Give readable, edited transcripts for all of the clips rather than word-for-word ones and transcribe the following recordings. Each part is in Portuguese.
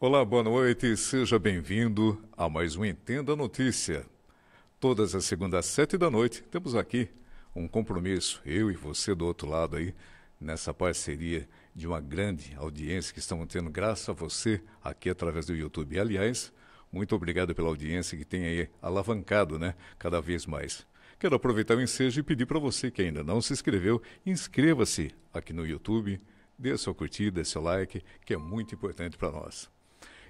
Olá, boa noite, seja bem-vindo a mais um Entenda a Notícia. Todas as segundas às 7 da noite, temos aqui um compromisso, eu e você do outro lado aí, nessa parceria de uma grande audiência que estamos tendo, graças a você, aqui através do YouTube. Aliás, muito obrigado pela audiência que tem aí alavancado, né, cada vez mais. Quero aproveitar o ensejo e pedir para você que ainda não se inscreveu, inscreva-se aqui no YouTube, dê a sua curtida, seu like, que é muito importante para nós.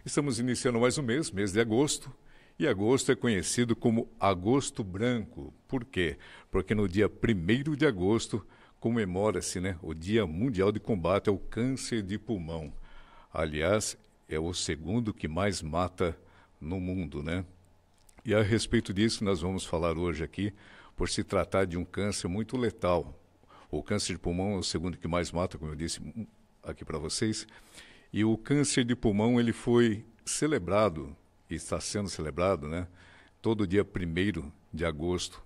Estamos iniciando mais um mês de agosto, e agosto é conhecido como Agosto Branco. Por quê? Porque no dia 1º de agosto comemora-se, né, o Dia Mundial de Combate ao Câncer de Pulmão. Aliás, é o segundo que mais mata no mundo, né? E a respeito disso nós vamos falar hoje aqui, por se tratar de um câncer muito letal. O câncer de pulmão é o segundo que mais mata, como eu disse aqui para vocês. E o câncer de pulmão ele foi celebrado, e está sendo celebrado, né, todo dia 1º de agosto,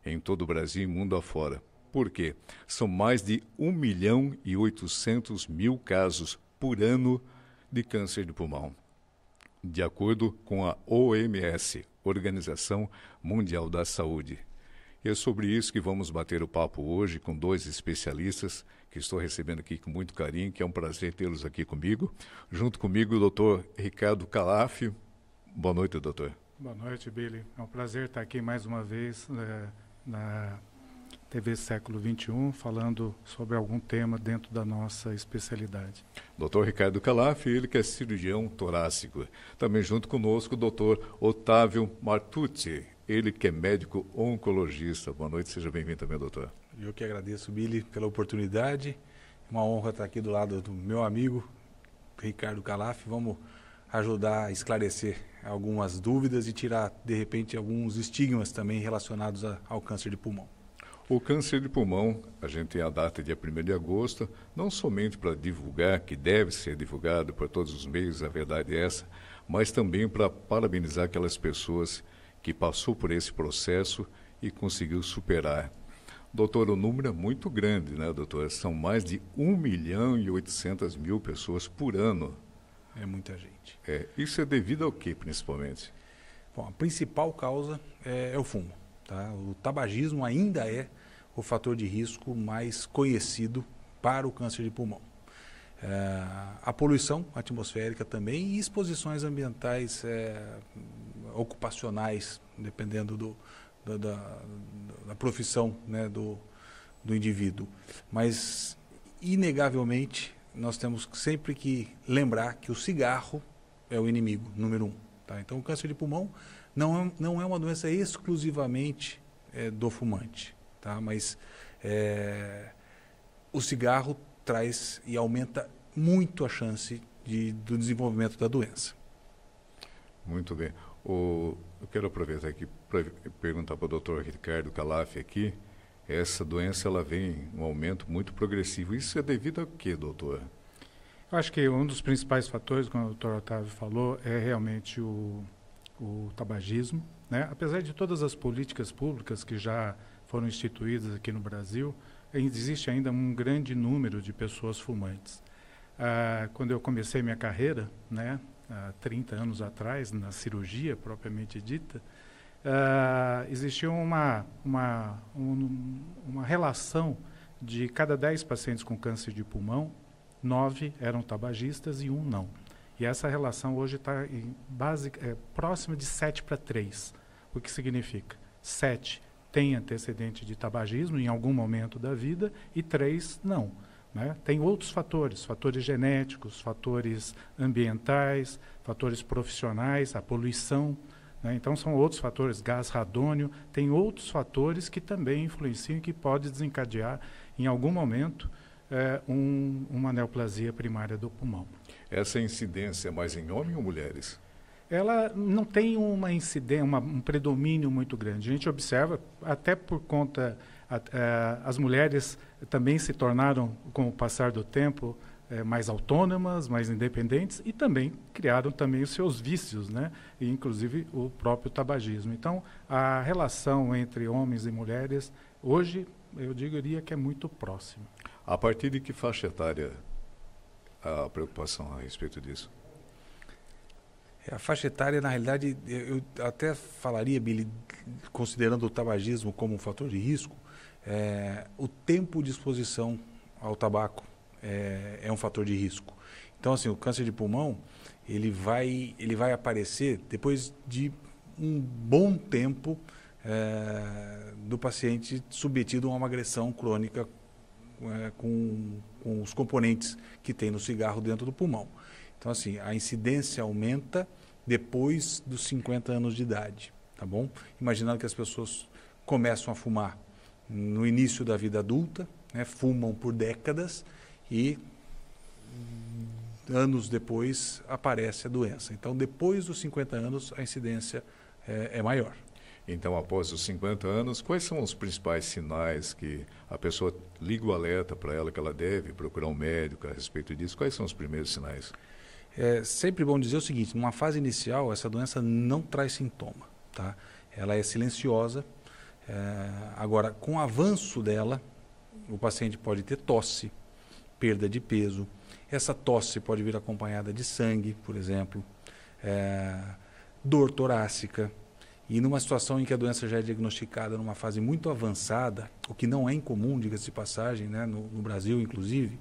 em todo o Brasil e mundo afora. Por quê? São mais de 1.800.000 casos por ano de câncer de pulmão, de acordo com a OMS, Organização Mundial da Saúde. E é sobre isso que vamos bater o papo hoje com dois especialistas que estou recebendo aqui com muito carinho, que é um prazer tê-los aqui comigo. Junto comigo o doutor Ricardo Calaf. Boa noite, doutor. Boa noite, Billy. É um prazer estar aqui mais uma vez na TV Século XXI, falando sobre algum tema dentro da nossa especialidade. Doutor Ricardo Calaf, ele que é cirurgião torácico. Também junto conosco o doutor Otávio Martucci, ele que é médico oncologista. Boa noite, seja bem-vindo também, doutor. Eu que agradeço, Billy, pela oportunidade. É uma honra estar aqui do lado do meu amigo, Ricardo Calaf. Vamos ajudar a esclarecer algumas dúvidas e tirar, de repente, alguns estigmas também relacionados ao câncer de pulmão. O câncer de pulmão, a gente tem a data dia 1º de agosto, não somente para divulgar, que deve ser divulgado por todos os meios, a verdade é essa, mas também para parabenizar aquelas pessoas que passou por esse processo e conseguiu superar. Doutor, o número é muito grande, né, doutor? São mais de 1.800.000 pessoas por ano. É muita gente. Isso é devido ao quê, principalmente? Bom, a principal causa é o fumo. Tá? O tabagismo ainda é o fator de risco mais conhecido para o câncer de pulmão. A poluição atmosférica também e exposições ambientais ocupacionais, dependendo da profissão, né, do indivíduo. Mas, inegavelmente, nós temos sempre que lembrar que o cigarro é o inimigo número 1. Tá? Então, o câncer de pulmão não é uma doença exclusivamente do fumante, tá? Mas o cigarro traz e aumenta muito a chance do desenvolvimento da doença. Muito bem. Eu quero aproveitar aqui para perguntar para o doutor Ricardo Calaf aqui. Essa doença ela vem um aumento muito progressivo. Isso é devido a quê, doutor? Eu acho que um dos principais fatores, como o doutor Otávio falou, é realmente o tabagismo, né? Apesar de todas as políticas públicas que já foram instituídas aqui no Brasil, existe ainda um grande número de pessoas fumantes. Quando eu comecei minha carreira, né, há 30 anos atrás, na cirurgia propriamente dita, existia uma relação de cada 10 pacientes com câncer de pulmão, 9 eram tabagistas e 1 não. E essa relação hoje está próxima de 7:3. O que significa? 7 tem antecedente de tabagismo em algum momento da vida e 3 não. Né? Tem outros fatores genéticos, fatores ambientais, fatores profissionais, a poluição. Né? Então são outros fatores, gás radônio, tem outros fatores que também influenciam e que pode desencadear em algum momento uma neoplasia primária do pulmão. Essa incidência é mais em homens ou mulheres? Ela não tem uma incidência, um predomínio muito grande. A gente observa, até por conta, as mulheres também se tornaram, com o passar do tempo, mais autônomas, mais independentes e também criaram também os seus vícios, né? E inclusive o próprio tabagismo. Então, a relação entre homens e mulheres, hoje, eu diria que é muito próxima. A partir de que faixa etária a preocupação a respeito disso? A faixa etária, na realidade, eu até falaria, Billy, considerando o tabagismo como um fator de risco, o tempo de exposição ao tabaco é um fator de risco. Então, assim, o câncer de pulmão, ele vai aparecer depois de um bom tempo do paciente submetido a uma agressão crônica com os componentes que tem no cigarro dentro do pulmão. Então, assim, a incidência aumenta depois dos 50 anos de idade, tá bom? Imaginando que as pessoas começam a fumar no início da vida adulta, né, fumam por décadas e anos depois aparece a doença. Então, depois dos 50 anos, a incidência é maior. Então, após os 50 anos, quais são os principais sinais que a pessoa liga o alerta para ela que ela deve procurar um médico a respeito disso? Quais são os primeiros sinais? É sempre bom dizer o seguinte, numa fase inicial, essa doença não traz sintoma, tá? Ela é silenciosa. Agora, com o avanço dela, o paciente pode ter tosse, perda de peso. Essa tosse pode vir acompanhada de sangue, por exemplo, dor torácica. E numa situação em que a doença já é diagnosticada numa fase muito avançada, o que não é incomum, diga-se de passagem, né, no Brasil, inclusive,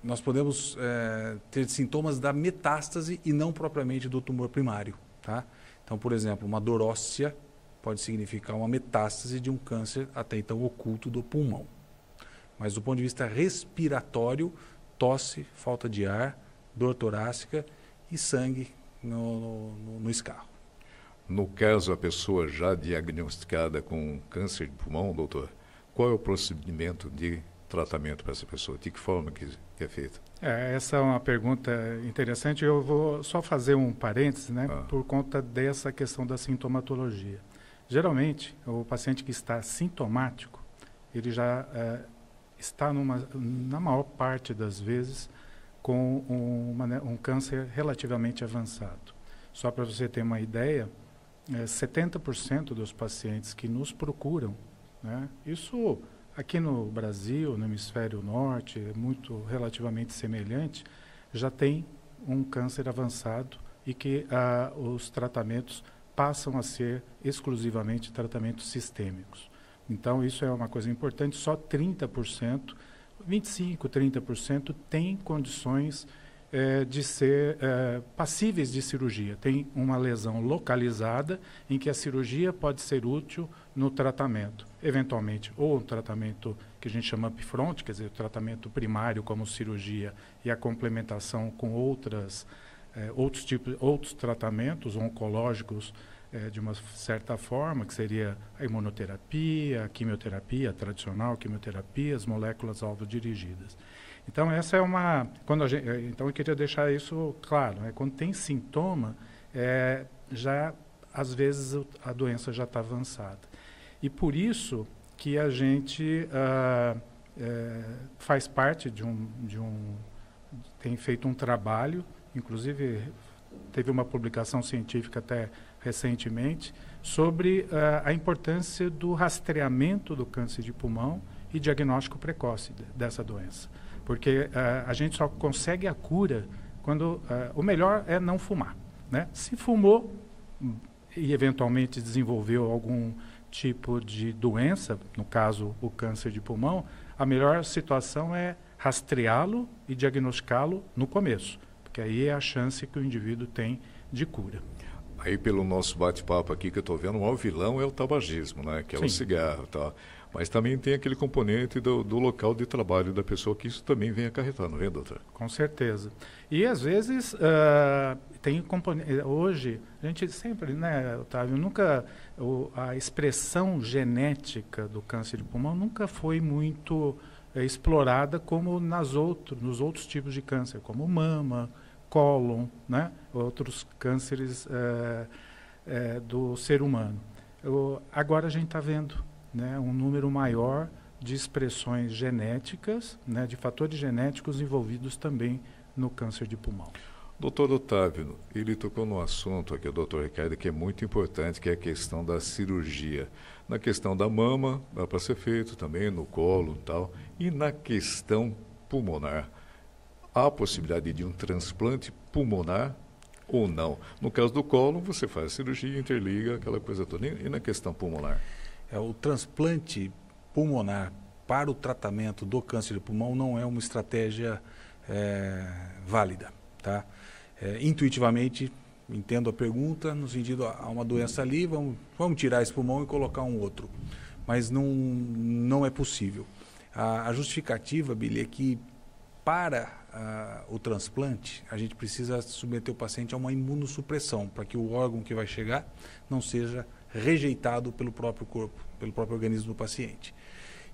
nós podemos ter sintomas da metástase e não propriamente do tumor primário. Tá? Então, por exemplo, uma dor óssea pode significar uma metástase de um câncer até então oculto do pulmão. Mas do ponto de vista respiratório, tosse, falta de ar, dor torácica e sangue no escarro. No caso, a pessoa já diagnosticada com câncer de pulmão, doutor, qual é o procedimento de tratamento para essa pessoa? De que forma que é feito? Essa é uma pergunta interessante. Eu vou só fazer um parênteses, né, por conta dessa questão da sintomatologia. Geralmente, o paciente que está sintomático, ele já está, na maior parte das vezes, com um câncer relativamente avançado. Só para você ter uma ideia, 70% dos pacientes que nos procuram, né, isso aqui no Brasil, no hemisfério norte, é muito relativamente semelhante, já tem um câncer avançado e que os tratamentos passam a ser exclusivamente tratamentos sistêmicos. Então, isso é uma coisa importante, só 30%, 25%, 30% tem condições de ser passíveis de cirurgia. Tem uma lesão localizada em que a cirurgia pode ser útil no tratamento. Eventualmente, ou um tratamento que a gente chama upfront, quer dizer, o tratamento primário como cirurgia e a complementação com outros tratamentos oncológicos de uma certa forma, que seria a imunoterapia, a quimioterapia, a tradicional quimioterapia, as moléculas-alvo dirigidas. Então, essa é uma... então, eu queria deixar isso claro. Né? Quando tem sintoma, às vezes, a doença já está avançada. E por isso que a gente faz parte tem feito um trabalho, inclusive teve uma publicação científica até recentemente, sobre a importância do rastreamento do câncer de pulmão e diagnóstico precoce dessa doença. Porque a gente só consegue a cura quando... o melhor é não fumar. Né? Se fumou e eventualmente desenvolveu algum tipo de doença, no caso o câncer de pulmão, a melhor situação é rastreá-lo e diagnosticá-lo no começo, porque aí é a chance que o indivíduo tem de cura. Aí, pelo nosso bate-papo aqui que eu estou vendo, o maior vilão é o tabagismo, né? Que é o cigarro, tá? Mas também tem aquele componente do local de trabalho da pessoa, que isso também vem acarretando, não vem, doutor? Com certeza. E, às vezes, tem componente... Hoje, a gente sempre, né, Otávio, a expressão genética do câncer de pulmão nunca foi muito explorada como nos outros tipos de câncer, como mama, cólon, né, outros cânceres do ser humano. Agora a gente está vendo, né, um número maior de expressões genéticas, né, de fatores genéticos envolvidos também no câncer de pulmão. Doutor Otávio, ele tocou no assunto aqui, o doutor Ricardo, que é muito importante, que é a questão da cirurgia. Na questão da mama, dá para ser feito também, no colo e tal. E na questão pulmonar, há a possibilidade de um transplante pulmonar? ou não. No caso do cólon, você faz a cirurgia, interliga, aquela coisa toda. E na questão pulmonar? O transplante pulmonar para o tratamento do câncer de pulmão não é uma estratégia válida, tá? Intuitivamente, entendo a pergunta, no sentido, há uma doença ali, vamos tirar esse pulmão e colocar um outro. Mas não é possível. A justificativa, Billy, é que para o transplante, a gente precisa submeter o paciente a uma imunossupressão, para que o órgão que vai chegar não seja rejeitado pelo próprio corpo, pelo próprio organismo do paciente.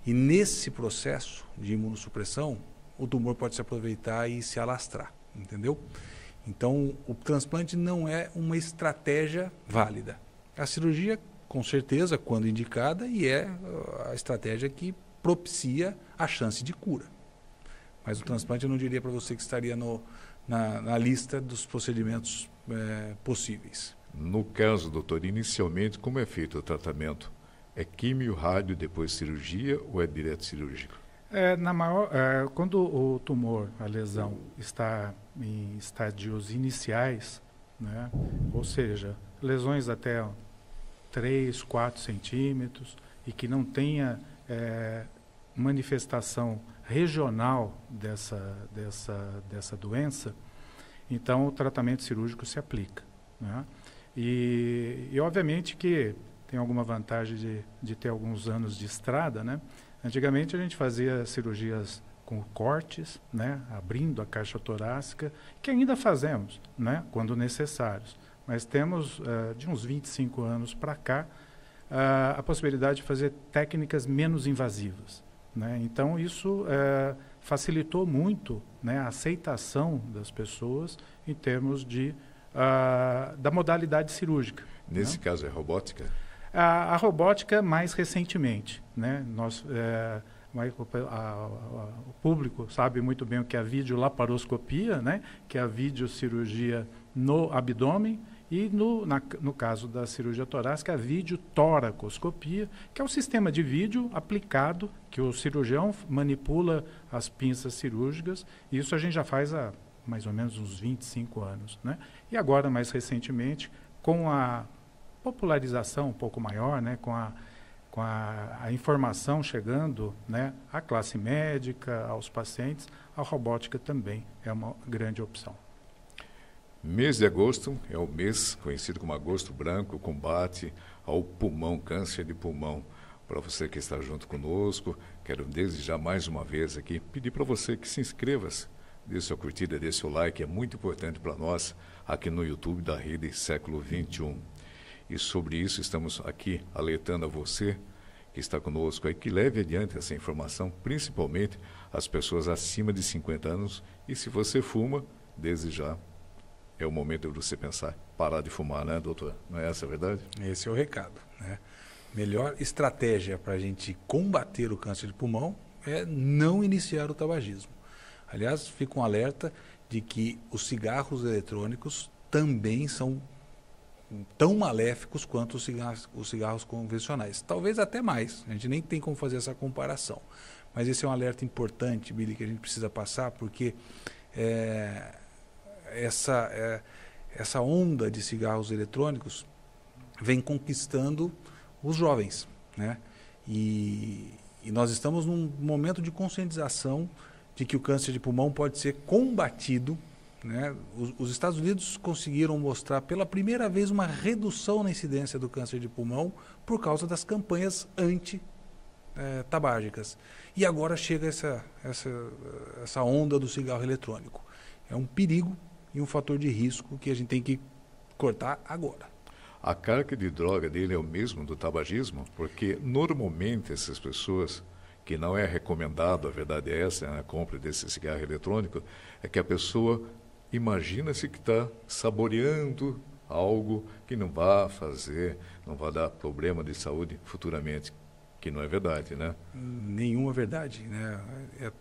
E nesse processo de imunossupressão, o tumor pode se aproveitar e se alastrar, entendeu? Então, o transplante não é uma estratégia válida. A cirurgia, com certeza, quando indicada, e é a estratégia que propicia a chance de cura. Mas o transplante eu não diria para você que estaria na lista dos procedimentos possíveis. No caso, doutor, inicialmente, como é feito o tratamento? É químio, rádio, depois cirurgia ou é direto cirúrgico? Quando o tumor, a lesão, está em estádios iniciais, né, ou seja, lesões até 3, 4 centímetros e que não tenha manifestação regional dessa doença, então o tratamento cirúrgico se aplica, né? E obviamente que tem alguma vantagem de ter alguns anos de estrada, né? Antigamente a gente fazia cirurgias com cortes, né? Abrindo a caixa torácica, que ainda fazemos, né? Quando necessários. Mas temos, de uns 25 anos para cá, a possibilidade de fazer técnicas menos invasivas, né? Então isso facilitou muito, né, a aceitação das pessoas em termos da modalidade cirúrgica. Nesse né? caso é robótica? A robótica mais recentemente, né? O público sabe muito bem o que é a videolaparoscopia, né? Que é a videocirurgia no abdômen, e no caso da cirurgia torácica, a videotoracoscopia, que é um sistema de vídeo aplicado, que o cirurgião manipula as pinças cirúrgicas, e isso a gente já faz há mais ou menos uns 25 anos, né? E agora, mais recentemente, com a popularização um pouco maior, né, com a informação chegando, né, à classe médica, aos pacientes, a robótica também é uma grande opção. Mês de agosto é o mês conhecido como agosto branco, combate ao pulmão, câncer de pulmão. Para você que está junto conosco, quero desde já mais uma vez aqui pedir para você que se inscreva-se, dê sua curtida, dê seu like, é muito importante para nós aqui no YouTube da Rede Século XXI. E sobre isso estamos aqui alertando a você que está conosco aí, que leve adiante essa informação, principalmente as pessoas acima de 50 anos. E se você fuma, desde já é o momento de você pensar, parar de fumar, né, doutor? Não é essa a verdade? Esse é o recado, né? Melhor estratégia para a gente combater o câncer de pulmão é não iniciar o tabagismo. Aliás, fica um alerta de que os cigarros eletrônicos também são tão maléficos quanto os cigarros convencionais. Talvez até mais. A gente nem tem como fazer essa comparação. Mas esse é um alerta importante, Billy, que a gente precisa passar, porque essa onda de cigarros eletrônicos vem conquistando os jovens, né? E nós estamos num momento de conscientização de que o câncer de pulmão pode ser combatido, né? Os Estados Unidos conseguiram mostrar pela primeira vez uma redução na incidência do câncer de pulmão por causa das campanhas anti-tabágicas. E agora chega essa onda do cigarro eletrônico. É um perigo e um fator de risco que a gente tem que cortar agora. A carga de droga dele é o mesmo do tabagismo? Porque normalmente essas pessoas, que não é recomendado, a verdade é essa, a compra desse cigarro eletrônico, é que a pessoa imagina-se que está saboreando algo que não vai fazer, não vai dar problema de saúde futuramente, que não é verdade, né? Nenhuma verdade, né? É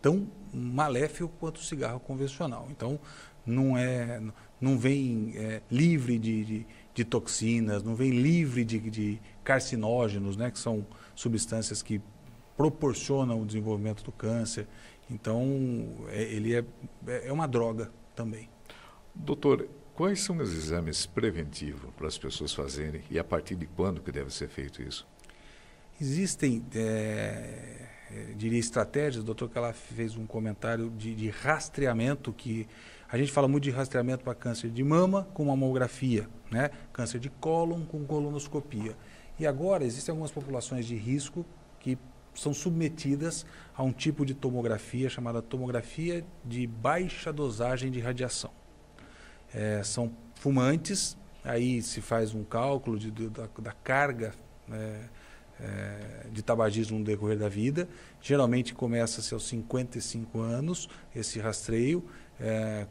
tão maléfico quanto o cigarro convencional. Então, não vem livre de toxinas, não vem livre de carcinógenos, né? Que são substâncias que proporcionam o desenvolvimento do câncer. Então, ele é uma droga também. Doutor, Quais são os exames preventivos para as pessoas fazerem e a partir de quando que deve ser feito isso? Existem, diria, estratégias. O doutor Calaf fez um comentário de rastreamento, que a gente fala muito de rastreamento para câncer de mama com mamografia, né? Câncer de cólon com colonoscopia. E agora existem algumas populações de risco que são submetidas a um tipo de tomografia chamada tomografia de baixa dosagem de radiação. São fumantes, aí se faz um cálculo da carga de tabagismo no decorrer da vida. Geralmente começa-se aos 55 anos, esse rastreio,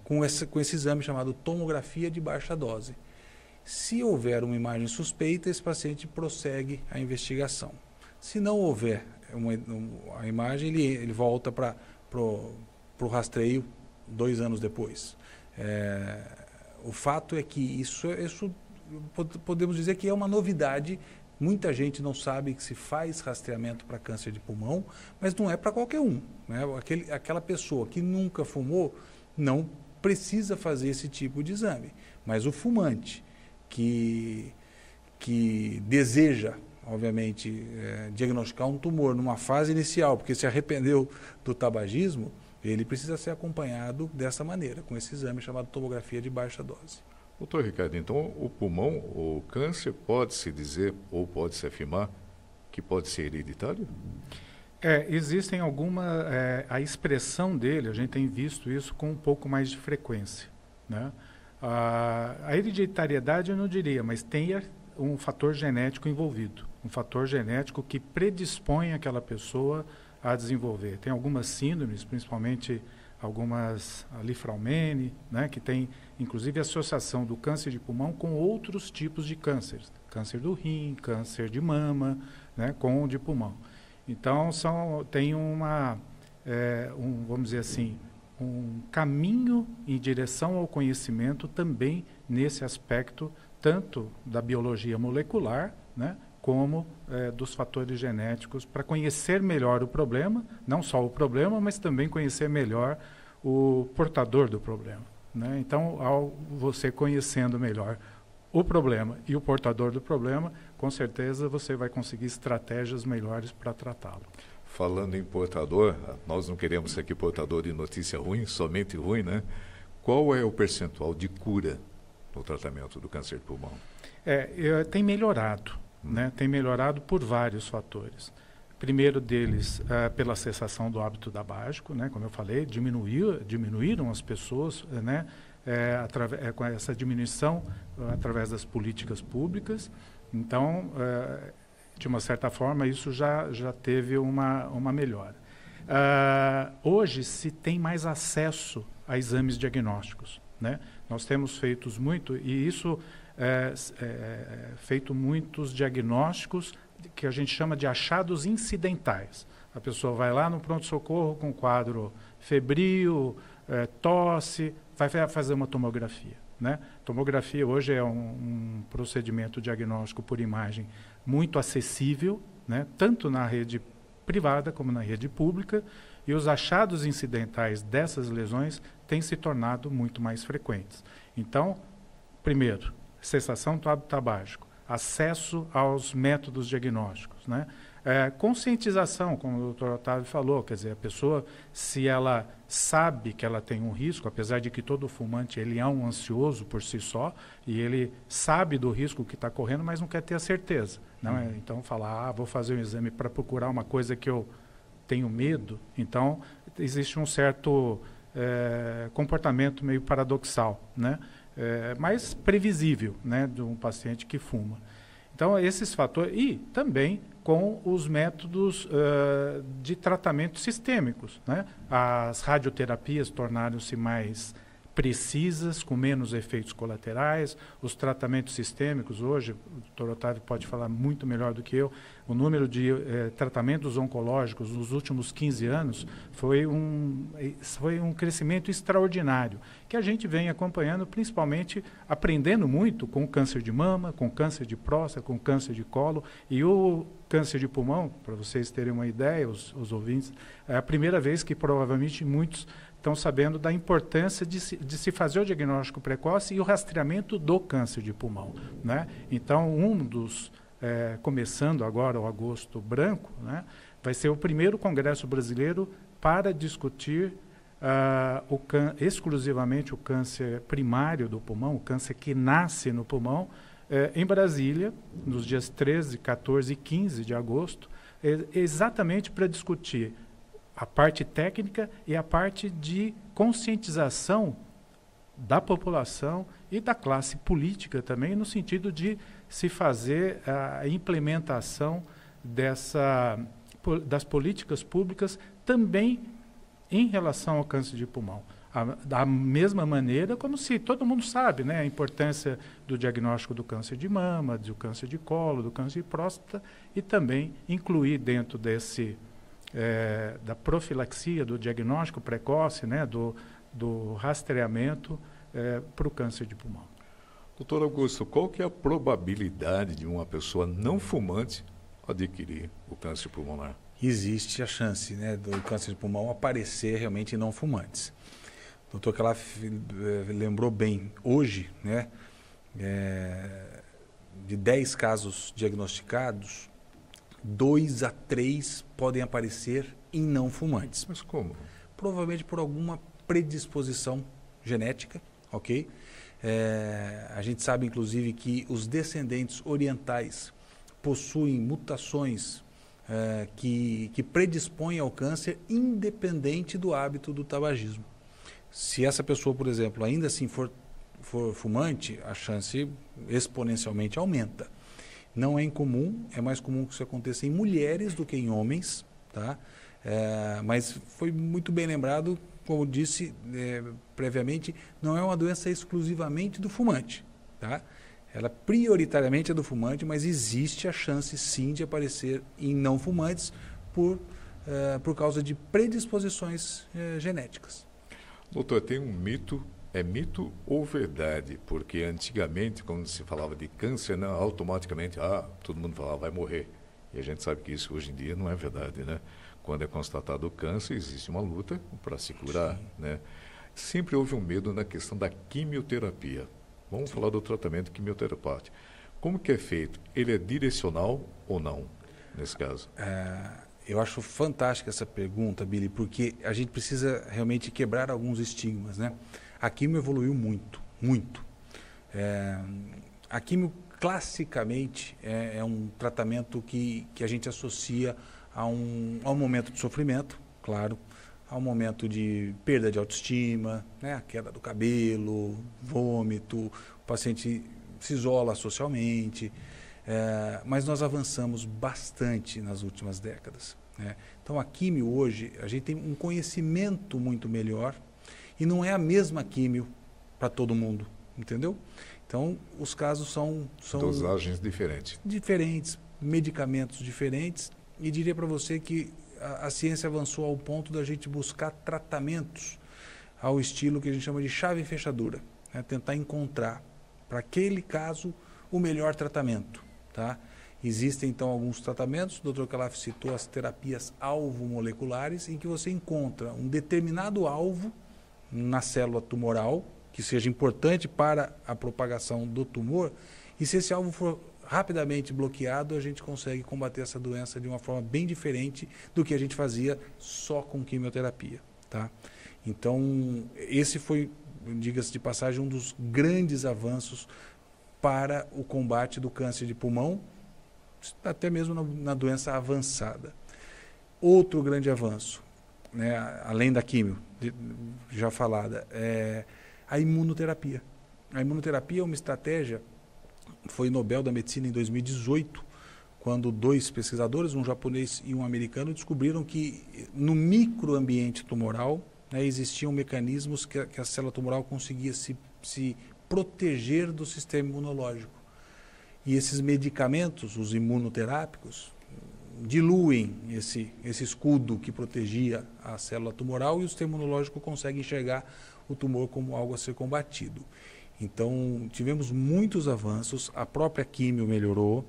com esse exame chamado tomografia de baixa dose. Se houver uma imagem suspeita, esse paciente prossegue a investigação. Se não houver a imagem, ele volta para o rastreio 2 anos depois. O fato é que isso podemos dizer que é uma novidade. Muita gente não sabe que se faz rastreamento para câncer de pulmão, mas não é para qualquer um, né? Aquela pessoa que nunca fumou não precisa fazer esse tipo de exame. Mas o fumante que deseja, obviamente, diagnosticar um tumor numa fase inicial, porque se arrependeu do tabagismo, ele precisa ser acompanhado dessa maneira, com esse exame chamado tomografia de baixa dose. Doutor Ricardo, então o pulmão, o câncer, pode-se dizer ou pode-se afirmar que pode ser hereditário? Existem a expressão dele, a gente tem visto isso com um pouco mais de frequência, né? A hereditariedade eu não diria, mas tem um fator genético envolvido, um fator genético que predispõe aquela pessoa a desenvolver. Tem algumas síndromes, principalmente algumas, a Li-Fraumeni, né, que tem inclusive associação do câncer de pulmão com outros tipos de cânceres, câncer do rim, câncer de mama, né, com o de pulmão. Então tem vamos dizer assim, um caminho em direção ao conhecimento também nesse aspecto, tanto da biologia molecular, né, como dos fatores genéticos, para conhecer melhor o problema, não só o problema, mas também conhecer melhor o portador do problema, né? Então, ao você conhecendo melhor o problema e o portador do problema, com certeza você vai conseguir estratégias melhores para tratá-lo. Falando em portador, nós não queremos ser aqui portador de notícia ruim, somente ruim, né? Qual é o percentual de cura no tratamento do câncer de pulmão? Tem melhorado. Né, tem melhorado por vários fatores. Primeiro deles, pela cessação do hábito tabágico, né, como eu falei, diminuíram as pessoas, né, com essa diminuição através das políticas públicas. Então, de uma certa forma, isso já teve uma melhora. Hoje se tem mais acesso a exames diagnósticos, né? Nós temos feito muito, e isso feito muitos diagnósticos que a gente chama de achados incidentais. A pessoa vai lá no pronto-socorro com quadro febril, tosse, vai fazer uma tomografia, né? Tomografia hoje é um procedimento diagnóstico por imagem muito acessível, né? Tanto na rede privada como na rede pública, e os achados incidentais dessas lesões têm se tornado muito mais frequentes. Então, primeiro, cessação do hábito tabágico, acesso aos métodos diagnósticos, né? Conscientização, como o doutor Otávio falou, quer dizer, a pessoa, se ela sabe que ela tem um risco, apesar de que todo fumante ele é um ansioso por si só, e ele sabe do risco que está correndo, mas não quer ter a certeza, não é? Então, falar, vou fazer um exame para procurar uma coisa que eu tenho medo, então existe um certo comportamento meio paradoxal, né? Mais previsível, né, de um paciente que fuma. Então, esses fatores, e também com os métodos de tratamento sistêmicos, né? As radioterapias tornaram-se mais precisas, com menos efeitos colaterais, os tratamentos sistêmicos, hoje, o doutor Otávio pode falar muito melhor do que eu, o número de tratamentos oncológicos nos últimos 15 anos foi um crescimento extraordinário, que a gente vem acompanhando, principalmente aprendendo muito com o câncer de mama, com o câncer de próstata, com o câncer de colo, e o câncer de pulmão, para vocês terem uma ideia, os ouvintes, é a primeira vez que provavelmente muitos estão sabendo da importância de se fazer o diagnóstico precoce e o rastreamento do câncer de pulmão, né? Então, começando agora o Agosto Branco, né, vai ser o primeiro congresso brasileiro para discutir exclusivamente o câncer primário do pulmão, o câncer que nasce no pulmão, em Brasília, nos dias 13, 14 e 15 de agosto, exatamente para discutir a parte técnica e a parte de conscientização da população e da classe política também, no sentido de se fazer a implementação das políticas públicas também em relação ao câncer de pulmão. Da mesma maneira como se todo mundo sabe, né, a importância do diagnóstico do câncer de mama, do câncer de colo, do câncer de próstata, e também incluir dentro da profilaxia, do diagnóstico precoce, né, do rastreamento para o câncer de pulmão. Doutor Augusto, qual que é a probabilidade de uma pessoa não fumante adquirir o câncer pulmonar? Existe a chance, né, do câncer de pulmão aparecer realmente em não fumantes. O doutor Calaf lembrou bem, hoje, né, de 10 casos diagnosticados, 2 a 3 podem aparecer em não fumantes. Mas como? Provavelmente por alguma predisposição genética, ok? A gente sabe, inclusive, que os descendentes orientais possuem mutações que predispõem ao câncer independente do hábito do tabagismo. Se essa pessoa, por exemplo, ainda assim for fumante, a chance exponencialmente aumenta. Não é incomum, é mais comum que isso aconteça em mulheres do que em homens, tá? Mas foi muito bem lembrado, como disse previamente, não é uma doença exclusivamente do fumante, tá? Ela prioritariamente é do fumante, mas existe a chance sim de aparecer em não fumantes por causa de predisposições genéticas. Doutor, tem um mito, é mito ou verdade? Porque antigamente, quando se falava de câncer, né, automaticamente, todo mundo falava, vai morrer. E a gente sabe que isso hoje em dia não é verdade, né? Quando é constatado o câncer, existe uma luta para se curar, né? Sempre houve um medo na questão da quimioterapia. Vamos falar do tratamento quimioterapêutico. Como que é feito? Ele é direcional ou não, nesse caso? Eu acho fantástica essa pergunta, Billy, porque a gente precisa realmente quebrar alguns estigmas, né? A quimio evoluiu muito, muito. A quimio, classicamente, é um tratamento que a gente associa a um momento de sofrimento, claro, a um momento de perda de autoestima, né? A queda do cabelo, vômito, o paciente se isola socialmente. Mas nós avançamos bastante nas últimas décadas, né? Então a quimio hoje, a gente tem um conhecimento muito melhor e não é a mesma quimio para todo mundo, entendeu? Então os casos são dosagens diferentes. Diferentes, medicamentos diferentes, e diria para você que a ciência avançou ao ponto da gente buscar tratamentos ao estilo que a gente chama de chave e fechadura, né? Tentar encontrar para aquele caso o melhor tratamento. Tá? Existem, então, alguns tratamentos, o Dr. Calaf citou as terapias alvo-moleculares, em que você encontra um determinado alvo na célula tumoral, que seja importante para a propagação do tumor, e se esse alvo for rapidamente bloqueado, a gente consegue combater essa doença de uma forma bem diferente do que a gente fazia só com quimioterapia. Tá? Então, esse foi, diga-se de passagem, um dos grandes avanços para o combate do câncer de pulmão, até mesmo na doença avançada. Outro grande avanço, né, além da químio, já falada, é a imunoterapia. A imunoterapia é uma estratégia, foi Nobel da Medicina em 2018, quando 2 pesquisadores, um japonês e um americano, descobriram que no microambiente tumoral, né, existiam mecanismos que a célula tumoral conseguia se proteger do sistema imunológico. E esses medicamentos, os imunoterápicos, diluem esse escudo que protegia a célula tumoral, e o sistema imunológico consegue enxergar o tumor como algo a ser combatido. Então, tivemos muitos avanços, a própria químio melhorou,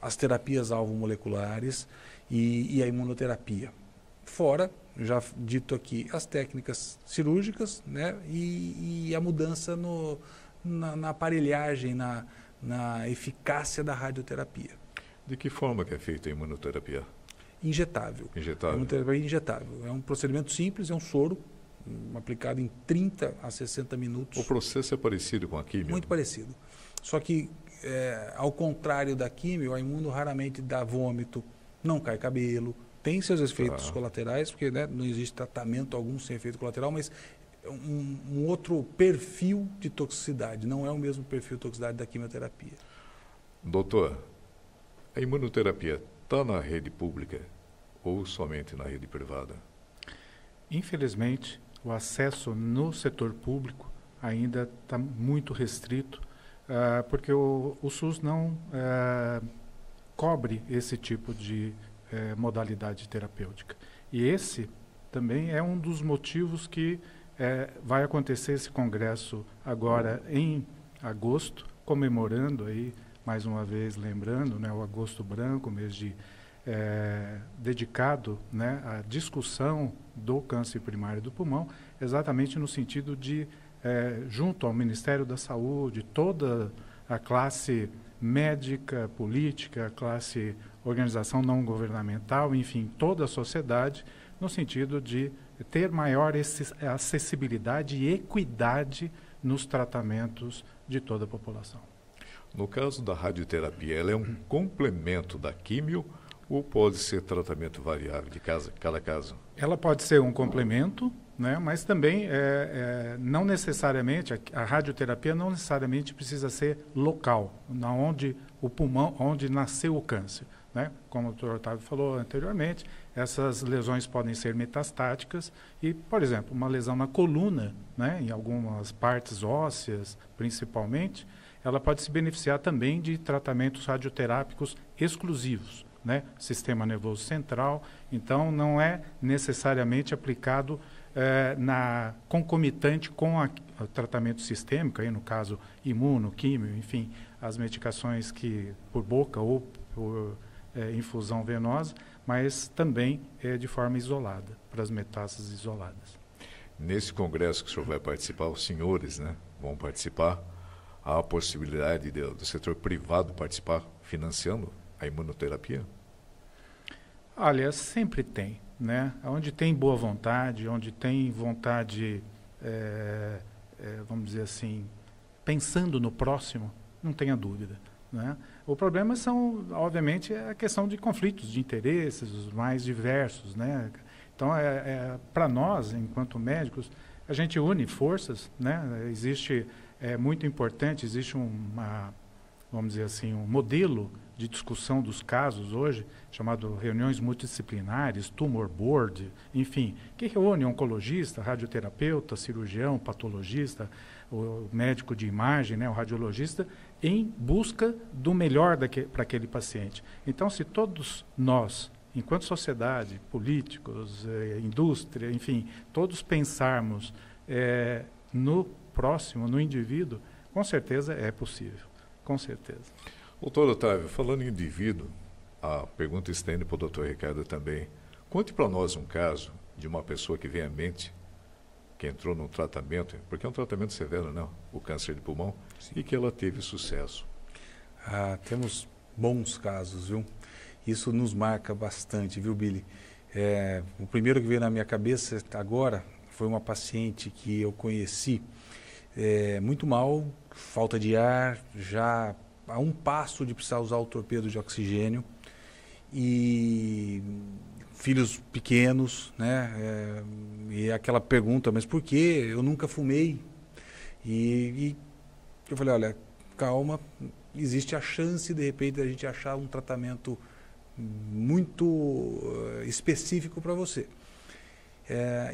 as terapias alvo-moleculares e a imunoterapia. fora, já dito aqui, as técnicas cirúrgicas, né, e a mudança na aparelhagem, na eficácia da radioterapia. De que forma que é feita a imunoterapia? Injetável. Injetável. A imunoterapia injetável. É um procedimento simples, é um soro aplicado em 30 a 60 minutos. O processo é parecido com a químio? Muito parecido. Só que, ao contrário da químio, a imuno raramente dá vômito, não cai cabelo, tem seus efeitos colaterais, porque, né, não existe tratamento algum sem efeito colateral, mas um outro perfil de toxicidade, não é o mesmo perfil de toxicidade da quimioterapia. Doutor, a imunoterapia está na rede pública ou somente na rede privada? Infelizmente, o acesso no setor público ainda está muito restrito, porque o SUS não cobre esse tipo de modalidade terapêutica. E esse também é um dos motivos que vai acontecer esse congresso agora em agosto, comemorando aí, mais uma vez lembrando, né, o Agosto Branco, mês dedicado, né, à discussão do câncer primário do pulmão, exatamente no sentido de, junto ao Ministério da Saúde, toda a classe médica, política, classe organização não governamental, enfim, toda a sociedade, no sentido de ter maior acessibilidade e equidade nos tratamentos de toda a população. No caso da radioterapia, ela é um complemento da químio ou pode ser tratamento variável de cada caso? Ela pode ser um complemento, né, mas também não necessariamente, a radioterapia não necessariamente precisa ser local, onde o pulmão, onde nasceu o câncer. Né? Como o Dr. Otávio falou anteriormente, essas lesões podem ser metastáticas e, por exemplo, uma lesão na coluna, né, em algumas partes ósseas, principalmente, ela pode se beneficiar também de tratamentos radioterápicos exclusivos, né? Sistema nervoso central, então não é necessariamente aplicado concomitante com o tratamento sistêmico, aí no caso imuno, químio, enfim, as medicações que por boca ou por infusão venosa, mas também de forma isolada, para as metástases isoladas. Nesse congresso que o senhor vai participar, os senhores, né, vão participar, há a possibilidade do setor privado participar financiando a imunoterapia? Olha, sempre tem, né? Onde tem boa vontade, onde tem vontade, vamos dizer assim, pensando no próximo, não tenha dúvida, né? O problema são, obviamente, a questão de conflitos de interesses, os mais diversos, né? Então, para nós, enquanto médicos, a gente une forças, né? Existe, muito importante, existe vamos dizer assim, um modelo de discussão dos casos hoje, chamado reuniões multidisciplinares, tumor board, enfim, que reúne oncologista, radioterapeuta, cirurgião, patologista, o médico de imagem, né, o radiologista, em busca do melhor para aquele paciente. Então, se todos nós, enquanto sociedade, políticos, indústria, enfim, todos pensarmos no próximo, no indivíduo, com certeza é possível, com certeza. Doutor Otávio, falando em indivíduo, a pergunta estende para o doutor Ricardo também. Conte para nós um caso de uma pessoa que vem à mente, que entrou num tratamento, porque é um tratamento severo, não? O câncer de pulmão, sim, e que ela teve sucesso. Temos bons casos, viu? Isso nos marca bastante, viu, Billy? O primeiro que veio na minha cabeça agora foi uma paciente que eu conheci muito mal, falta de ar, já a um passo de precisar usar o torpedo de oxigênio e filhos pequenos, né? E aquela pergunta, mas por quê? Eu nunca fumei. E eu falei, olha, calma, existe a chance, de repente, de a gente achar um tratamento muito específico para você.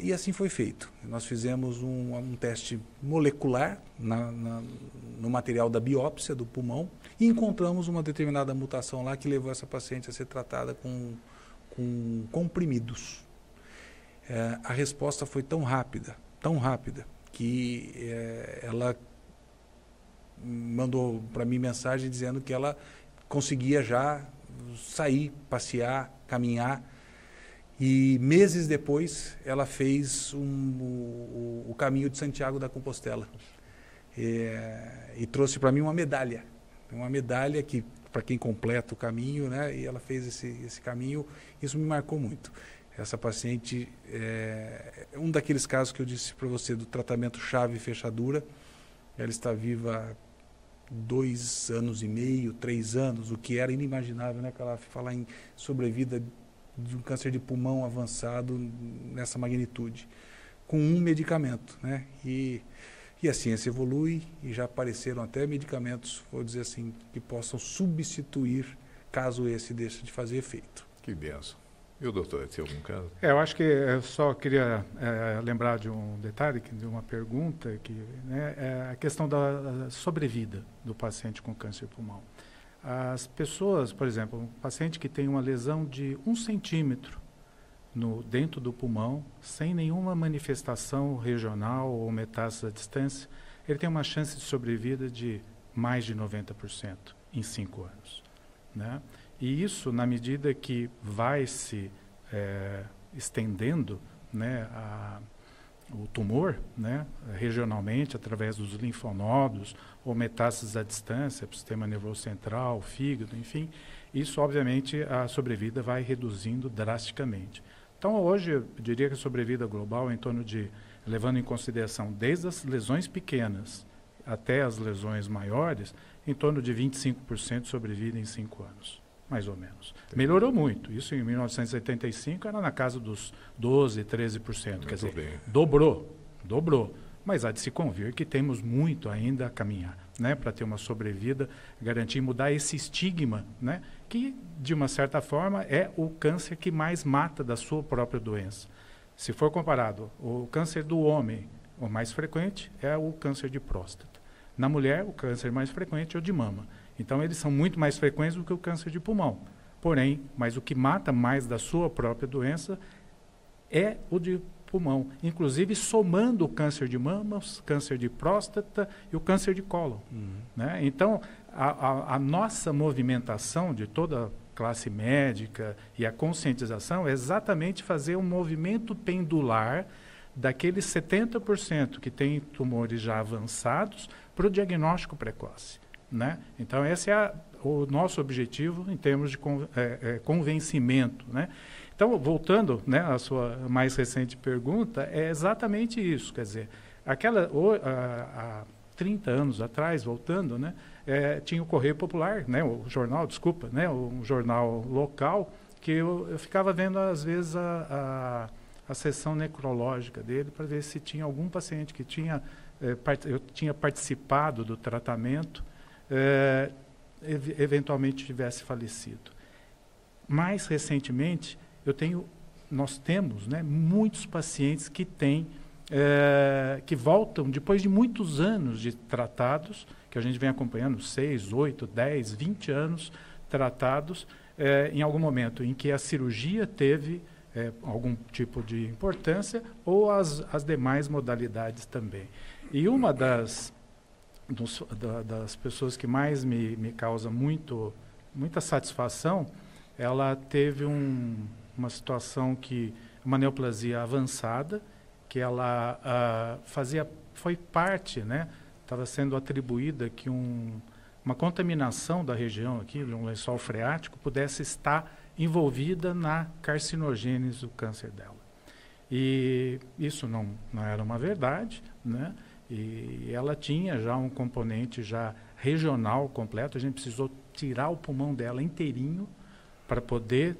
E assim foi feito. Nós fizemos um teste molecular no material da biópsia do pulmão e encontramos uma determinada mutação lá que levou essa paciente a ser tratada com comprimidos. A resposta foi tão rápida, que ela mandou para mim mensagem dizendo que ela conseguia já sair, passear, caminhar, E meses depois, ela fez o caminho de Santiago da Compostela. E trouxe para mim uma medalha que, para quem completa o caminho, né? E ela fez esse caminho, isso me marcou muito. Essa paciente é um daqueles casos que eu disse para você, do tratamento chave e fechadura. Ela está viva há 2 anos e meio, 3 anos, o que era inimaginável, né? Ela falar em sobrevida de um câncer de pulmão avançado nessa magnitude, com um medicamento, né? E a ciência evolui e já apareceram até medicamentos, vou dizer assim, que possam substituir caso esse deixe de fazer efeito. Que benção. E o doutor, tem algum caso? Eu acho que eu só queria lembrar de um detalhe, de uma pergunta, que é a questão da sobrevida do paciente com câncer de pulmão. As pessoas, por exemplo, um paciente que tem uma lesão de 1 centímetro dentro do pulmão, sem nenhuma manifestação regional ou metástase à distância, ele tem uma chance de sobrevida de mais de 90% em 5 anos. Né? E isso, na medida que vai se estendendo, né, o tumor, né, regionalmente, através dos linfonodos ou metástases à distância, para o sistema nervoso central, fígado, enfim, isso, obviamente, a sobrevida vai reduzindo drasticamente. Então, hoje, eu diria que a sobrevida global é em torno de, levando em consideração desde as lesões pequenas até as lesões maiores, em torno de 25% de sobrevida em 5 anos, mais ou menos. Entendi. Melhorou muito. Isso em 1985 era na casa dos 12%, 13%. Quer dizer, dobrou. Mas há de se convir que temos muito ainda a caminhar, né, para ter uma sobrevida, garantir, mudar esse estigma, né, que, de uma certa forma, é o câncer que mais mata da sua própria doença. Se for comparado, o câncer do homem, o mais frequente é o câncer de próstata. Na mulher, o câncer mais frequente é o de mama. Então, eles são muito mais frequentes do que o câncer de pulmão. Porém, mas o que mata mais da sua própria doença é o de pulmão, inclusive somando o câncer de mama, o câncer de próstata e o câncer de cólon. Né? Então, a nossa movimentação de toda a classe médica e a conscientização é exatamente fazer um movimento pendular daqueles 70% que têm tumores já avançados para o diagnóstico precoce. Né? Então, esse é o nosso objetivo em termos de convencimento. Né? Então, voltando, né, à sua mais recente pergunta, é exatamente isso. Quer dizer, há 30 anos atrás, voltando, né, tinha o Correio Popular, né, o jornal local, que eu ficava vendo, às vezes, a sessão necrológica dele para ver se tinha algum paciente que eu tinha participado do tratamento, eventualmente tivesse falecido. Mais recentemente, nós temos, né, muitos pacientes que que voltam depois de muitos anos de tratados, que a gente vem acompanhando, 6, 8, 10, 20 anos tratados, em algum momento em que a cirurgia teve algum tipo de importância ou as demais modalidades também. E uma das pessoas que mais me causa muita satisfação, ela teve uma situação uma neoplasia avançada, que ela foi parte, né, estava sendo atribuída que uma contaminação da região aqui, de um lençol freático, pudesse estar envolvida na carcinogênese do câncer dela. E isso não era uma verdade, né? E ela tinha já um componente já regional completo, a gente precisou tirar o pulmão dela inteirinho para poder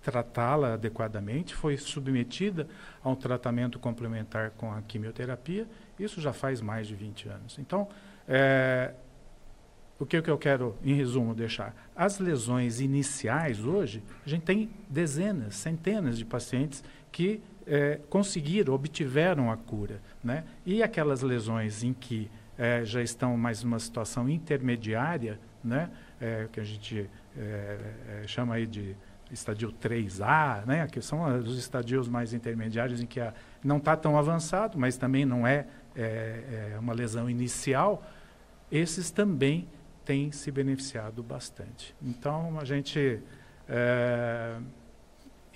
tratá-la adequadamente, foi submetida a um tratamento complementar com a quimioterapia, isso já faz mais de 20 anos. Então, o que eu quero, em resumo, deixar? As lesões iniciais hoje, a gente tem dezenas, centenas de pacientes que obtiveram a cura, né? E aquelas lesões em que já estão mais numa situação intermediária, né? Que a gente chama aí de estadio 3A, né? Que são os estadios mais intermediários em que não está tão avançado, mas também não é uma lesão inicial, esses também têm se beneficiado bastante. Então, a gente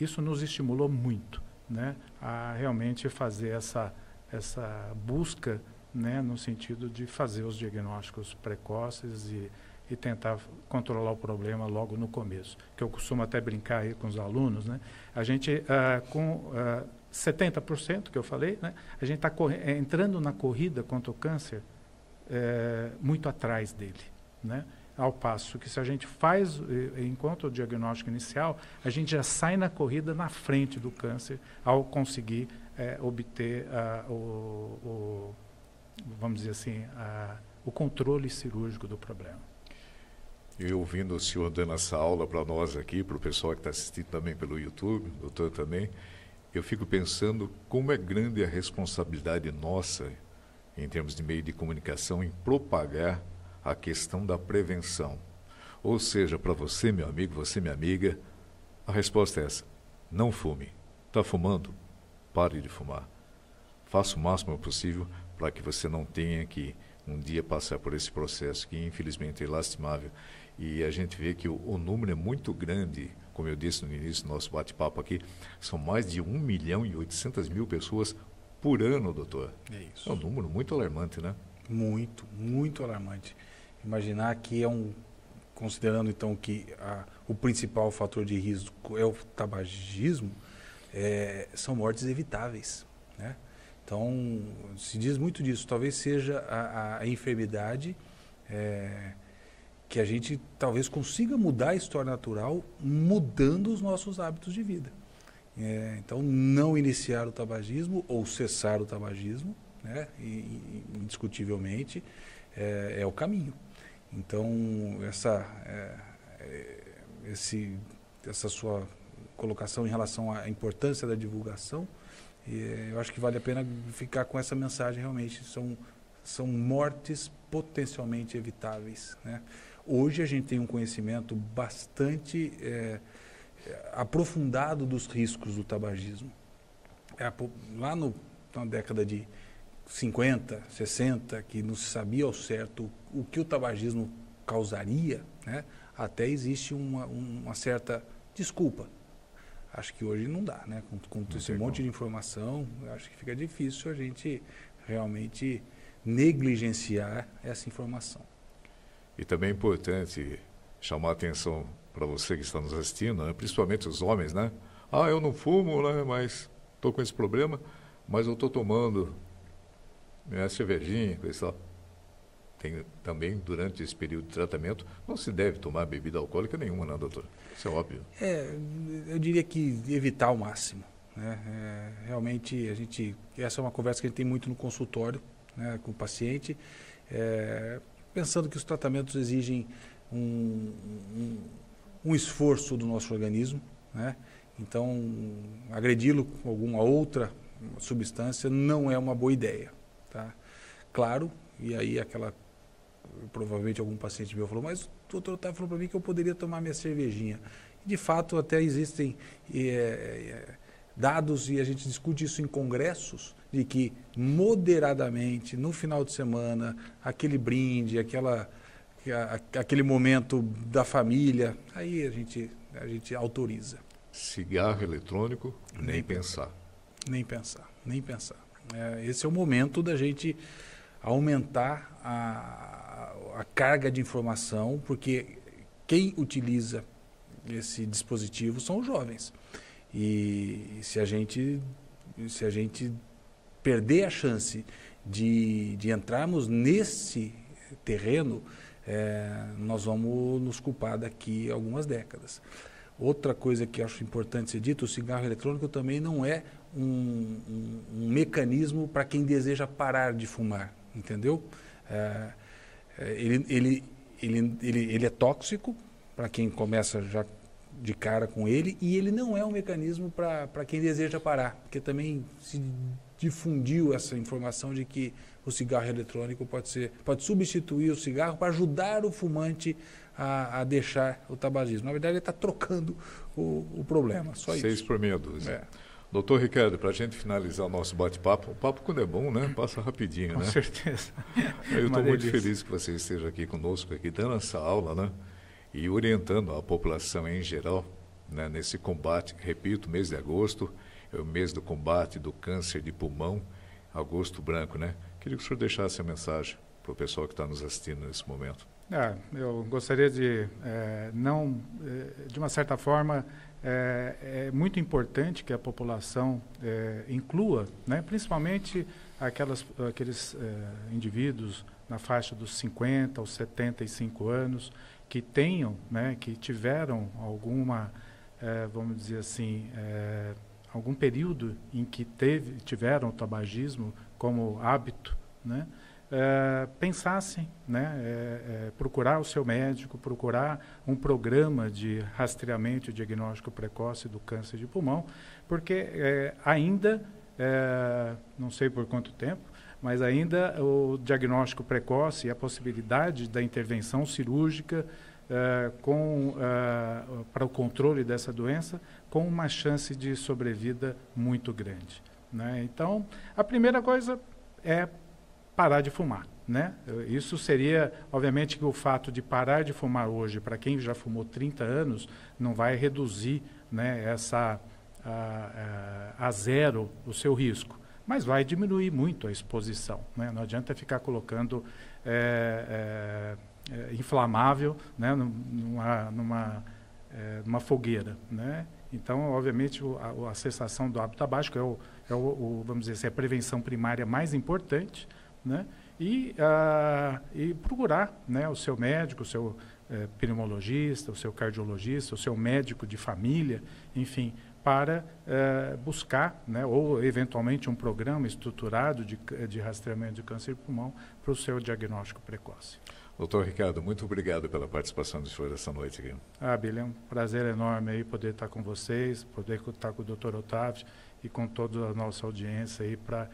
isso nos estimulou muito, né, a realmente fazer essa busca, né, no sentido de fazer os diagnósticos precoces e tentar controlar o problema logo no começo. Que eu costumo até brincar aí com os alunos, né? A gente, com 70% que eu falei, né, a gente está entrando na corrida contra o câncer muito atrás dele, né? Ao passo que se a gente faz, enquanto o diagnóstico inicial, a gente já sai na corrida na frente do câncer ao conseguir obter vamos dizer assim, o controle cirúrgico do problema. E ouvindo o senhor dando essa aula para nós aqui, para o pessoal que está assistindo também pelo YouTube, o doutor também, eu fico pensando como é grande a responsabilidade nossa, em termos de meio de comunicação, em propagar a questão da prevenção. Ou seja, para você, meu amigo, você, minha amiga, a resposta é essa: não fume. Está fumando? Pare de fumar. Faça o máximo possível para que você não tenha que um dia passar por esse processo que infelizmente é lastimável. E a gente vê que o número é muito grande, como eu disse no início do nosso bate-papo aqui, são mais de 1.800.000 pessoas por ano, doutor. É isso. É um número muito alarmante, né? Muito, muito alarmante. Imaginar que considerando então que o principal fator de risco é o tabagismo, são mortes evitáveis, né? Então, se diz muito disso. Talvez seja a enfermidade que a gente talvez consiga mudar a história natural mudando os nossos hábitos de vida. Então, não iniciar o tabagismo ou cessar o tabagismo, né, indiscutivelmente, é o caminho. Então, essa sua colocação em relação à importância da divulgação, eu acho que vale a pena ficar com essa mensagem realmente. São mortes potencialmente evitáveis, né? Hoje a gente tem um conhecimento bastante aprofundado dos riscos do tabagismo. Lá na década de 50, 60, que não se sabia ao certo o que o tabagismo causaria, né? Até existe uma certa desculpa. Acho que hoje não dá, né? Com esse monte de informação, acho que fica difícil a gente realmente negligenciar essa informação. E também é importante chamar a atenção para você que está nos assistindo, né? Principalmente os homens, né? Eu não fumo, né? Mas estou com esse problema, mas eu estou tomando minha cervejinha, coisa e tal. Tem também, durante esse período de tratamento, não se deve tomar bebida alcoólica nenhuma, né, doutor? Isso é óbvio. Eu diria que evitar ao máximo, né? Realmente, essa é uma conversa que a gente tem muito no consultório, né, com o paciente, pensando que os tratamentos exigem um esforço do nosso organismo, né? Então, agredi-lo com alguma outra substância não é uma boa ideia, tá? Claro, e aí provavelmente algum paciente meu falou, mas o doutor estava falando para mim que eu poderia tomar minha cervejinha. De fato, até existem dados, e a gente discute isso em congressos, de que moderadamente, no final de semana, aquele brinde, aquele momento da família, aí a gente autoriza. Cigarro eletrônico, nem pensar. Nem pensar, nem pensar. Esse é o momento da gente aumentar a carga de informação, porque quem utiliza esse dispositivo são os jovens. E se a gente perder a chance de entrarmos nesse terreno, nós vamos nos culpar daqui a algumas décadas. Outra coisa que acho importante ser dito, o cigarro eletrônico também não é um mecanismo para quem deseja parar de fumar, entendeu? Ele é tóxico para quem começa já de cara com ele, e ele não é um mecanismo para quem deseja parar, porque também se difundiu essa informação de que o cigarro eletrônico pode substituir o cigarro para ajudar o fumante a deixar o tabagismo. Na verdade, ele está trocando o problema, só isso. 6 por meia dúzia. Doutor Ricardo, para a gente finalizar o nosso bate-papo, o papo quando é bom, né? Passa rapidinho, com né? Com certeza. Eu estou muito feliz que você esteja aqui conosco, aqui dando essa aula, né? E orientando a população em geral né, nesse combate. Repito, mês de agosto é o mês do combate do câncer de pulmão, agosto branco, né? Queria que o senhor deixasse a mensagem para o pessoal que está nos assistindo nesse momento. Eu gostaria de, de uma certa forma, é muito importante que a população inclua, né, principalmente aqueles indivíduos na faixa dos 50 aos 75 anos, que tenham, né, que tiveram alguma, vamos dizer assim, algum período em que tiveram o tabagismo como hábito, né, pensassem, né, procurar o seu médico, procurar um programa de rastreamento e diagnóstico precoce do câncer de pulmão, porque ainda, não sei por quanto tempo, mas ainda o diagnóstico precoce e a possibilidade da intervenção cirúrgica para o controle dessa doença, com uma chance de sobrevida muito grande, né? Então, a primeira coisa é parar de fumar, né? Isso seria, obviamente, que o fato de parar de fumar hoje, para quem já fumou 30 anos, não vai reduzir, né, a zero o seu risco, mas vai diminuir muito a exposição, né? Não adianta ficar colocando inflamável, né, numa fogueira, né? Então, obviamente, a cessação do hábito tabágico vamos dizer assim, a prevenção primária mais importante, né? E procurar, né, o seu médico, o seu pneumologista, o seu cardiologista, o seu médico de família, enfim, para buscar, né, ou eventualmente um programa estruturado de rastreamento de câncer de pulmão para o seu diagnóstico precoce. Doutor Ricardo, muito obrigado pela participação do senhor essa noite aqui. Billy, é um prazer enorme aí poder estar com vocês, poder estar com o Dr. Otávio e com toda a nossa audiência aí para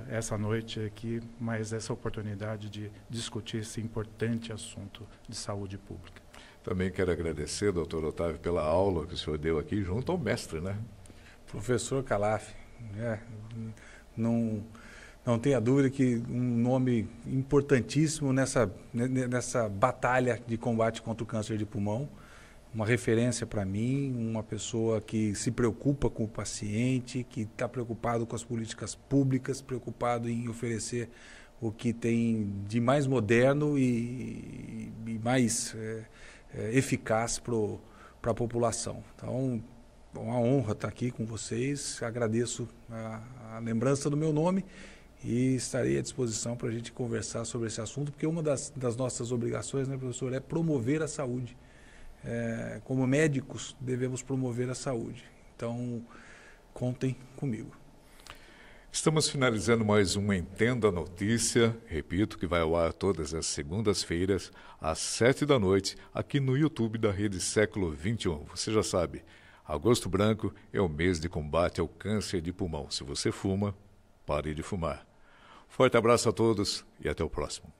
essa noite aqui, mas essa oportunidade de discutir esse importante assunto de saúde pública. Também quero agradecer, doutor Otávio, pela aula que o senhor deu aqui junto ao mestre, né? Professor Calaf, não tenha dúvida que um nome importantíssimo nessa batalha de combate contra o câncer de pulmão, uma referência para mim, uma pessoa que se preocupa com o paciente, que está preocupado com as políticas públicas, preocupado em oferecer o que tem de mais moderno e mais eficaz para a população. Então, é uma honra estar aqui com vocês, agradeço a lembrança do meu nome e estarei à disposição para a gente conversar sobre esse assunto, porque uma das nossas obrigações, né, professor, é promover a saúde. Como médicos, devemos promover a saúde. Então, contem comigo. Estamos finalizando mais um Entenda a Notícia, repito, que vai ao ar todas as segundas-feiras, às 7 da noite, aqui no YouTube da Rede Século XXI. Você já sabe, agosto branco é o mês de combate ao câncer de pulmão. Se você fuma, pare de fumar. Forte abraço a todos e até o próximo.